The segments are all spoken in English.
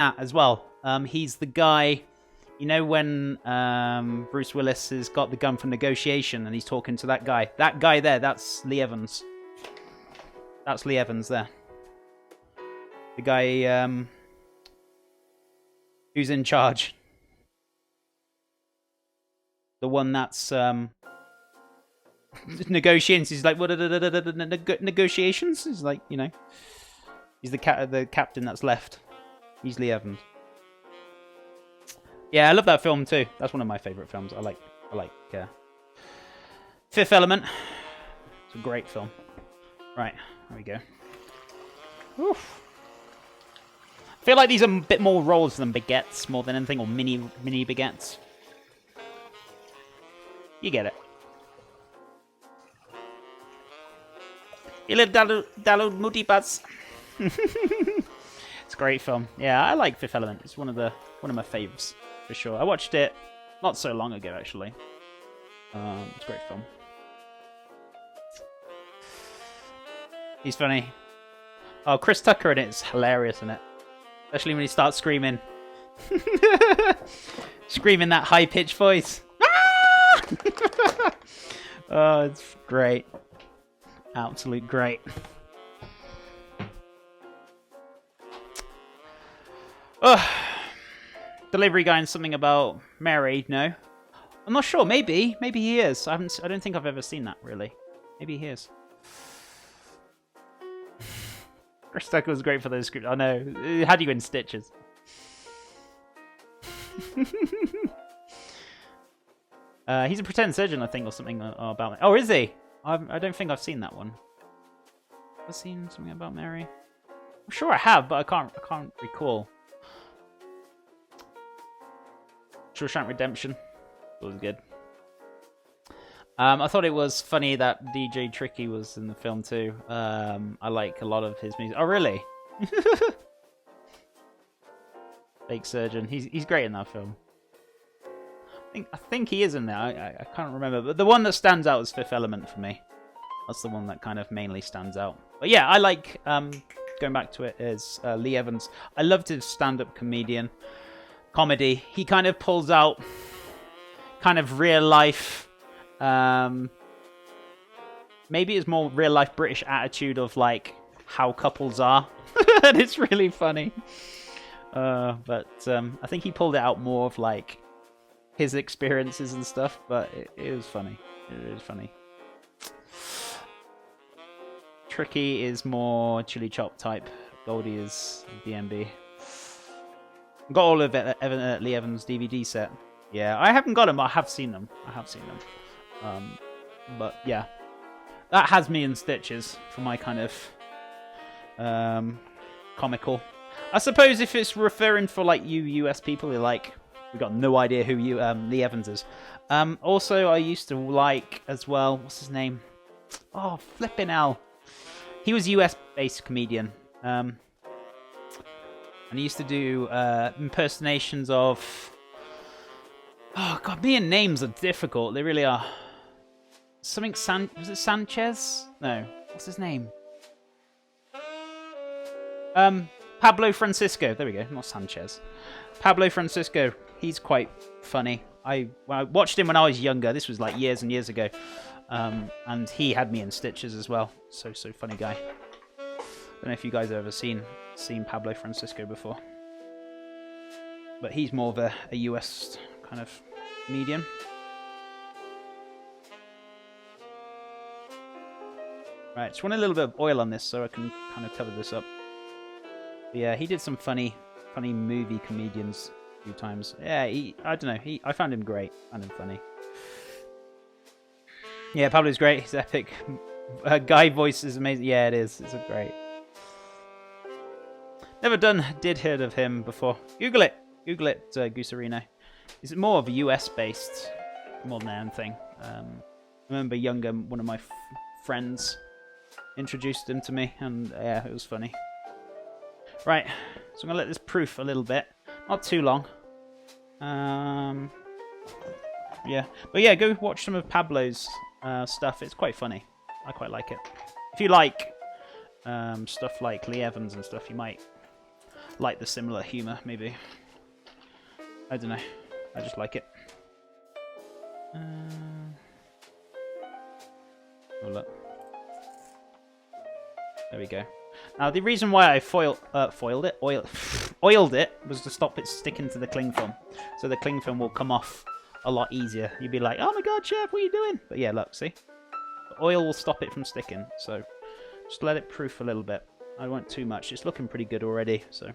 as well. He's the guy, you know, when Bruce Willis has got the gun from Negotiation and he's talking to that guy. That guy there, that's Lee Evans. That's Lee Evans there. The guy who's in charge. The one that's negotiations. He's like, what are the negotiations? He's like, you know, he's the captain that's left. He's Lee Evans. Yeah, I love that film too. That's one of my favorite films. I like Fifth Element. It's a great film. Right, there we go. Oof. I feel like these are a bit more rolls than baguettes, more than anything, or mini baguettes. You get it. You little dallo moody butts. It's a great film. Yeah, I like Fifth Element. It's one of my favorites for sure. I watched it not so long ago actually. It's a great film. He's funny. Oh, Chris Tucker in it is hilarious, isn't it? Especially when he starts screaming. Screaming that high-pitched voice. Oh, it's great. Absolute great. Oh, delivery guy and something about Mary. No, I'm not sure. Maybe he is. I don't think I've ever seen that really. Maybe he is. Chris Tucker was great for those scripts. I know. It had you in stitches. He's a pretend surgeon, I think, or something about. Oh, is he? I don't think I've seen that one. Have I seen something about Mary? I'm sure I have, but I can't recall. Shawshank Redemption. It was good. I thought it was funny that DJ Tricky was in the film too. I like a lot of his music. Oh, really? Fake Surgeon. He's great in that film. I think he is in there. I can't remember, but the one that stands out is Fifth Element for me. That's the one that kind of mainly stands out. But yeah, I like going back to it is Lee Evans. I loved his stand-up comedy. He kind of pulls out kind of real life. Maybe it's more real life British attitude of like how couples are, and it's really funny. But I think he pulled it out more of like his experiences and stuff, but it was funny. It is funny. Tricky is more chili chop type. Goldie is DMB. Got all of it Lee Evans DVD set. Yeah, I haven't got them. I have seen them. But yeah, that has me in stitches for my kind of comical. I suppose if it's referring for like you US people, you're like, we got no idea who Lee Evans is. Also, I used to like as well. What's his name? Oh, flipping hell. He was US-based comedian. And he used to do impersonations of. Oh god, me and names are difficult. They really are. Something was it Sanchez? No. What's his name? Pablo Francisco. There we go. Not Sanchez. Pablo Francisco. He's quite funny. I watched him when I was younger. This was like years and years ago. And he had me in stitches as well. So funny guy. Don't know if you guys have ever seen Pablo Francisco before. But he's more of a US kind of comedian. Right, just want a little bit of oil on this so I can kind of cover this up. But yeah, he did some funny movie comedians a few times. Yeah, I don't know. I found him great. Found him funny. Yeah, Pablo's great. He's epic. Guy voice is amazing. Yeah, it is. It's great. Never did heard of him before. Google it. Google it, Goosarino. Is it more of a US-based more than anything? I remember younger, one of my friends introduced him to me, and yeah, it was funny. Right, so I'm going to let this proof a little bit. Not too long. Yeah, but yeah, go watch some of Pablo's stuff. It's quite funny. I quite like it. If you like stuff like Lee Evans and stuff, you might like the similar humor, maybe. I don't know. I just like it. Oh, look. There we go. Now, the reason why I oiled it was to stop it sticking to the cling film. So the cling film will come off a lot easier. You'd be like, oh my god, chef, what are you doing? But yeah, look, see? The oil will stop it from sticking. So just let it proof a little bit. I don't want too much. It's looking pretty good already, so.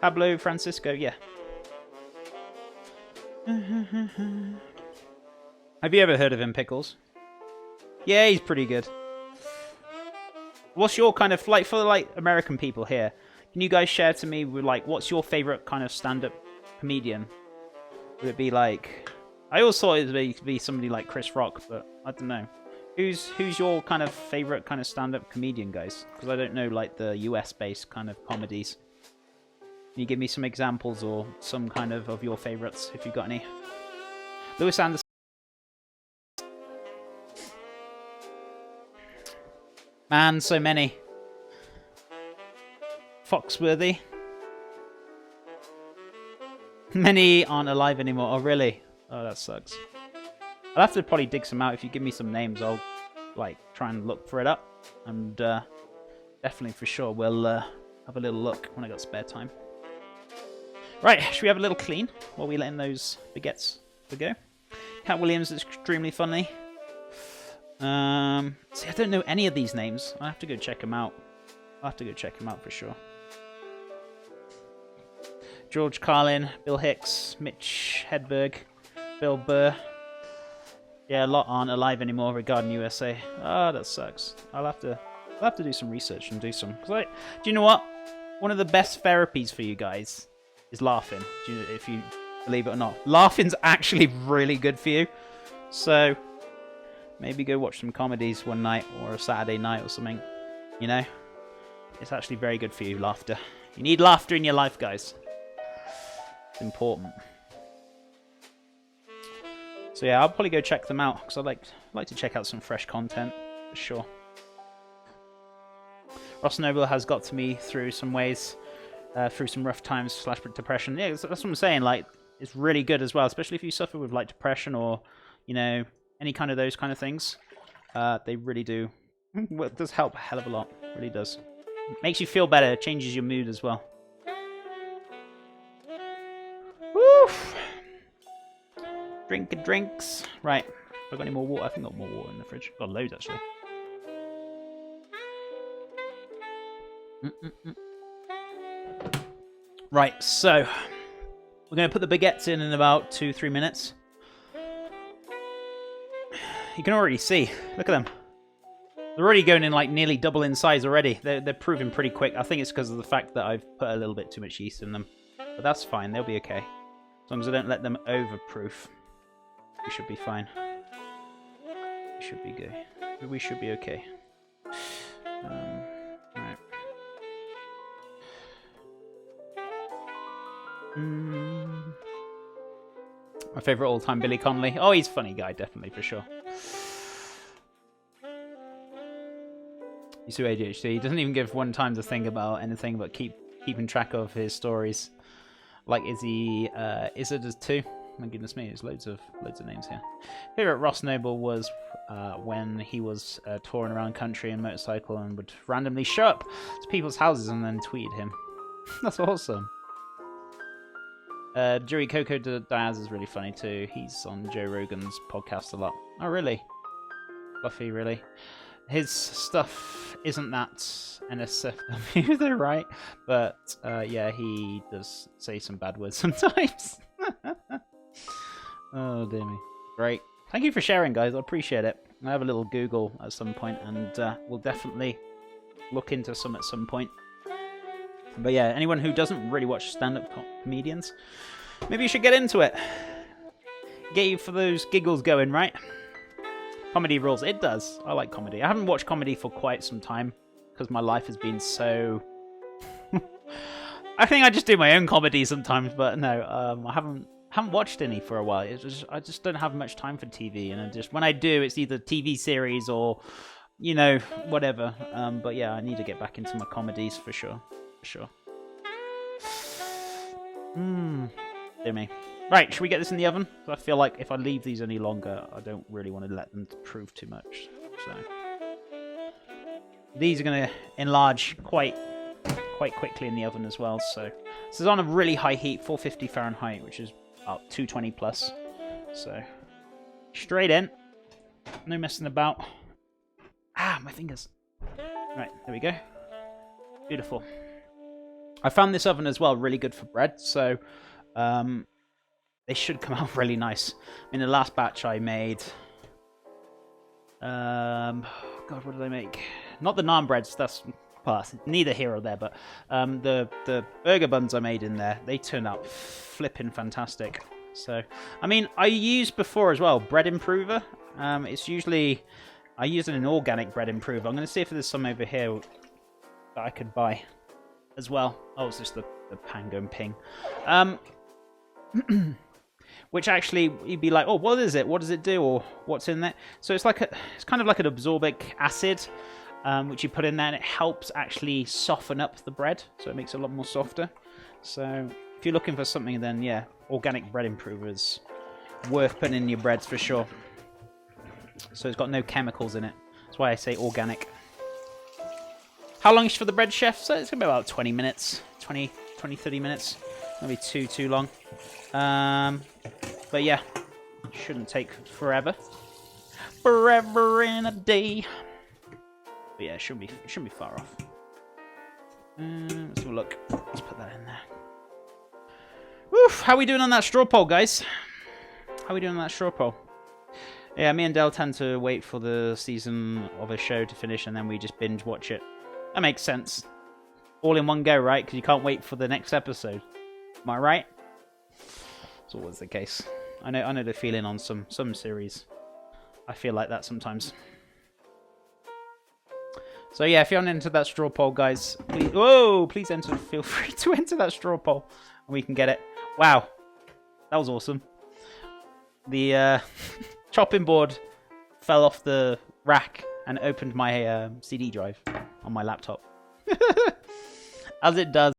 Pablo Francisco, yeah. Have you ever heard of him, Pickles? Yeah, he's pretty good. What's your kind of, like, for, like, American people here, can you guys share to me, with, like, what's your favourite kind of stand-up comedian? Would it be, like... I always thought it would be somebody like Chris Rock, but I don't know. Who's your kind of favourite kind of stand-up comedian, guys? Because I don't know, like, the US-based kind of comedies. Can you give me some examples or some kind of your favourites, if you've got any? Lewis Anderson. Man, so many. Foxworthy. Many aren't alive anymore. Oh, really? Oh, that sucks. I'll have to probably dig some out. If you give me some names, I'll like try and look for it up. And definitely for sure we'll have a little look when I got spare time. Right, should we have a little clean while we're letting those baguettes go? Cat Williams is extremely funny. See, I don't know any of these names. I'll have to go check them out. I'll have to go check them out for sure. George Carlin, Bill Hicks, Mitch Hedberg, Bill Burr. Yeah, a lot aren't alive anymore regarding USA. Ah, that sucks. I'll have to do some research and do some. Cause do you know what? One of the best therapies for you guys is laughing. If you believe it or not, laughing's actually really good for you. So maybe go watch some comedies one night or a Saturday night or something. You know, it's actually very good for you. Laughter. You need laughter in your life, guys. It's important. So yeah, I'll probably go check them out because I'd like to check out some fresh content for sure. Ross Noble has got to me through some ways, through some rough times / depression. Yeah, that's what I'm saying. Like, it's really good as well, especially if you suffer with like depression or, you know, any kind of those kind of things. They really do. Well, it does help a hell of a lot. It really does. It makes you feel better. It changes your mood as well. Woof. Drinks. Right. Have I got any more water? I think I've got more water in the fridge. I've got loads, actually. Right, so we're going to put the baguettes in about 2-3 minutes. You can already see. Look at them. They're already going in like nearly double in size already. They're proving pretty quick. I think it's because of the fact that I've put a little bit too much yeast in them. But that's fine. They'll be okay. As long as I don't let them overproof. We should be fine. We should be good. We should be okay. Right. My favourite all-time Billy Connolly. Oh, he's a funny guy, definitely, for sure. He's too ADHD. He doesn't even give one time to think about anything but keeping track of his stories. Like Izzy, does too. My goodness me, there's loads of names here. Favorite Ross Noble was when he was touring around country in motorcycle and would randomly show up to people's houses and then tweeted him. That's awesome. Jerry Coco Diaz is really funny too. He's on Joe Rogan's podcast a lot. Oh really? Fluffy, really? His stuff isn't that NSFW, they're right. But yeah, he does say some bad words sometimes. Oh dear me. Great. Thank you for sharing, guys. I appreciate it. I have a little Google at some point, and we'll definitely look into some at some point. But yeah, anyone who doesn't really watch stand-up comedians, maybe you should get into it. Get you for those giggles going, right? Comedy rules. It does. I like comedy. I haven't watched comedy for quite some time because my life has been so... I think I just do my own comedy sometimes, but no, I haven't watched any for a while. I just don't have much time for TV, and when I do, it's either TV series or, you know, whatever. But yeah, I need to get back into my comedies for sure. Dear me. Right, should we get this in the oven? I feel like if I leave these any longer, I don't really want to let them prove too much. So these are going to enlarge quite quickly in the oven as well. So this is on a really high heat, 450 Fahrenheit, which is about 220 plus. So straight in, no messing about. Ah, my fingers. Right, there we go. Beautiful. I found this oven as well really good for bread, so they should come out really nice. In the last batch I made, God, what did I make? Not the naan breads. That's neither here or there. But the burger buns I made in there, they turned out flipping fantastic. So, I mean, I used before as well bread improver. It's usually I use an organic bread improver. I'm going to see if there's some over here that I could buy as well. Oh, it's just the Pango and Ping. Which actually you'd be like, oh, what is it? What does it do? Or what's in there? So it's kind of like an absorbic acid, which you put in there, and it helps actually soften up the bread, so it makes it a lot more softer. So if you're looking for something, then yeah, organic bread improver is worth putting in your breads for sure. So it's got no chemicals in it. That's why I say organic. How long is for the bread, chef? So it's going to be about 20 minutes. 20, 30 minutes. Maybe too long. But yeah, shouldn't take forever. Forever in a day. But yeah, it shouldn't be far off. Let's have a look. Let's put that in there. Woof! How are we doing on that straw poll, guys? How are we doing on that straw poll? Yeah, me and Del tend to wait for the season of a show to finish, and then we just binge watch it. That makes sense. All in one go, right? Because you can't wait for the next episode. Am I right? It's always the case. I know the feeling on some series. I feel like that sometimes. So yeah, if you're into that straw poll, guys, please enter. Feel free to enter that straw poll, and we can get it. Wow, that was awesome. The chopping board fell off the rack and opened my CD drive on my laptop, as it does.